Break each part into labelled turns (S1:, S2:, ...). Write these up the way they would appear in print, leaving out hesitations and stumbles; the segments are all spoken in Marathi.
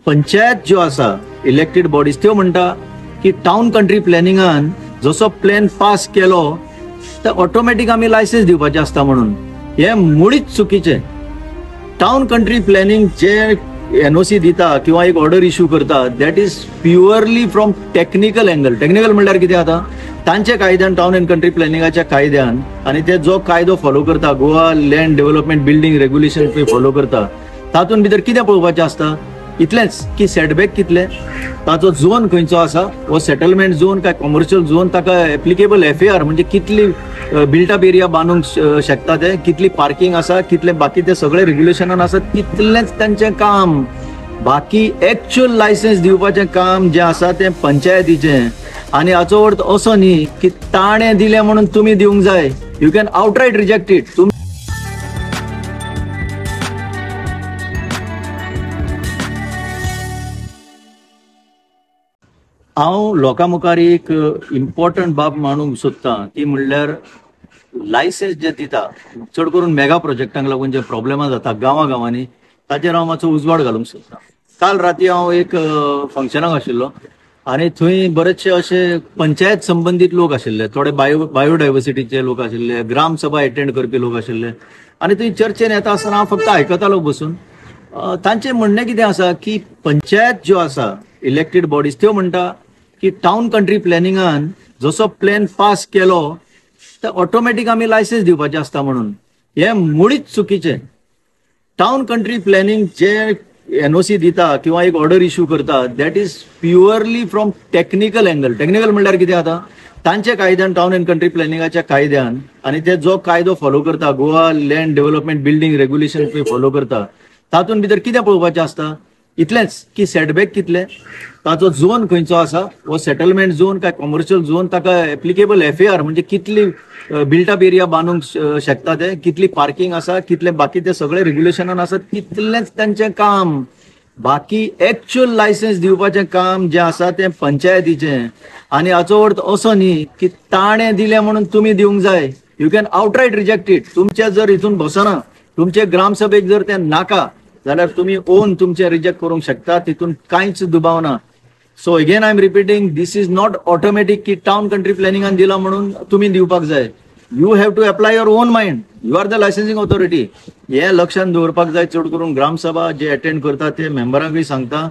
S1: पंचायत ज्यो आसा इलेक्टेड बॉडीज त्यो म्हणटा की टाउन कंट्री प्लॅनिंगान जसो प्लॅन पास केलो तर ऑटोमॅटिक आम्ही लायसन्स दिवपाचे असता म्हणून. हे मुळीच चुकीचे. टाउन कंट्री प्लॅनिंग जे एनओसी दिता किंवा एक ऑर्डर इश्यू करता that is purely from technical angle. Technical म्हणल्यार कितें आता तांच्या कायद्यान टाउन अँड कंट्री प्लॅनिंगाच्या कायद्यान आणि ते जो कायदो फॉलो करता Goa land development building regulation follow करता तातूंत भितर कितें पळोवपाचें आसता इतलेंच की सेटबॅक कितले, ताचो झोन खंयचो आसा, वो सेटलमेंट झोन काय कमर्शियल झोन, ताका एप्लिकेबल एफएआर म्हणजे कितली बिल्टअप एरिया बांदूंक शकता ते, कितली पार्किंग आसा, कितले बाकी ते सगळे रेग्युलेशनान आसा तितलेंच तांचें काम. बाकी एक्च्युअल लायसन्स दिवपाचें काम जें आसा तें पंचायतीचें. आनी हाचो अर्थ असो न्ही की ताणें दिलें म्हणून तुमी दिवंक जाय. You can outright reject it. हांव लोकां मुखार एक इम्पॉर्टंट बाब मांडूंक सोदतां ती म्हणल्यार लायसन्स जे दिता चड करून मेगा प्रोजेक्टांक लागून जे प्रॉब्लेमां जाता गांवांनी ताचेर हांव मातसो उजवाड घालूंक सोदतां. काल राती हांव एक फंक्शनाक आशिल्लो आनी थंय बरेचशे अशे पंचायत संबंधीत लोक आशिल्ले, थोडे बायोडायवर्सिटीचे लोक आशिल्ले, ग्रामसभा अटेंड करपी लोक आशिल्ले आनी थंय चर्चेन येता आसतना हांव फक्त आयकतालो बसून. तांचें म्हणणें कितें आसा की पंचायत ज्यो आसा इलेक्टेड बॉडीज त्यो म्हणटा की टाउन कंट्री प्लॅनिंगान जसो प्लॅन पास केलो तर ऑटोमॅटिक आम्ही लायसन्स दिवपाचे असता म्हणून. हे मुळीच चुकीचे. टाउन कंट्री प्लॅनिंग जे एनओसी दिता किंवा एक ऑर्डर इश्यू करता that is purely from technical angle. Technical म्हणल्यार कितें आता तांच्या कायद्यान टाउन अँड कंट्री प्लॅनिंगाच्या कायद्यान आणि ते जो कायदो फॉलो करता Goa land development building regulation follow करता तातूंत भितर कितें पळोवपाचें आसता इतलेंच की सेटबॅक कितले, ताचो झोन खंयचो आसा, वो सेटलमेंट झोन काय कमर्शियल झोन, ताका एप्लिकेबल एफएआर म्हणजे कितली बिल्टअप एरिया बांदूंक शकता ते, कितली पार्किंग आसा, कितले बाकी ते सगळे रेग्युलेशनान आसा तितलेंच तांचें काम. बाकी एक्च्युअल लायसन्स दिवपाचें काम जें आसा तें पंचायतीचें. आनी हाचो अर्थ असो न्ही की ताणें दिलें म्हणून तुमी दिवंक जाय. You can outright reject it. तुमचे जर हितून बसना, तुमचे ग्रामसभेक जर तें नाका जाल्यार तुम्ही ओन तुमचे रिजेक्ट करूंक शकता. तितून कांयच दुबाव ना. So again I am repeating this is not automatic की टाउन कंट्री प्लॅनिंगान दिला म्हणून तुम्ही दिवपाक जाय. You have to apply your own mind. You are the licensing authority. हे लक्षात दवरपाक जाय. चड करून ग्रामसभा जे अटेंड करता ते मेंबरांकूय सांगता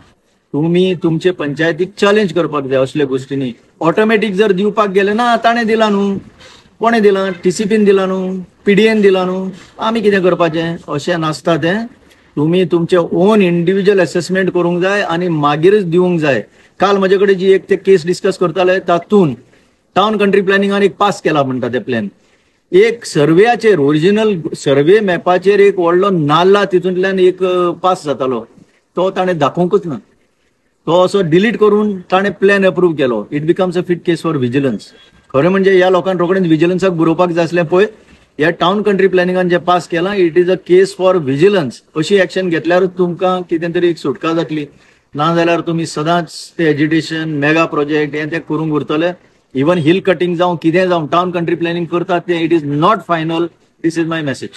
S1: तुम्ही तुमचे पंचायतीक चॅलेंज करपाक जाय असले गोष्टींनी. ऑटोमॅटिक जर दिवपाक गेले ना ताणें दिला न्हू, कोणें दिला, टीसीपीन दिला न्हू, पीडीएन दिला न्हू, आमी कितें करपाचें अशें नासता तें. तुम्ही तुमचे ओन इंडिव्हिज्युअल असेसमेंट करूंक जाय आणि मागीरच दिवंक जाय. काल माझे कडेन जी एक ते केस डिस्कस करताले तातून टाउन कंट्री प्लॅनिंगान एक पास केला म्हणटा ते प्लॅन. एक सर्वेचेर ओरिजिनल सर्वे मॅपाचेर एक व्हडलो नाल्ला तितूंतल्यान एक पास जातालो तो ताणें दाखोवंकच ना. तो असो डिलीट करून ताणें प्लॅन अप्रूव्ह केलो. It becomes a fit case for vigilance. खरें म्हणजे ह्या लोकांक रोखडेंच व्हिजिलन्साक बरोवपाक जाय आसलें पळय. या टाउन कंट्री प्लॅनिंगान जे पास केला it is a case for vigilance. अशी एक्शन घेतल्यार तुमकां कितें तरी एक सुटका जातली. नाजाल्यार तुम्ही सदांच ते एजिटेशन मेगा प्रोजेक्ट हे ते करूंक उरतले. इवन हिल कटिंग जावं कितें जावं टाउन कंट्री प्लॅनिंग करतात ते it is not final. This is my message.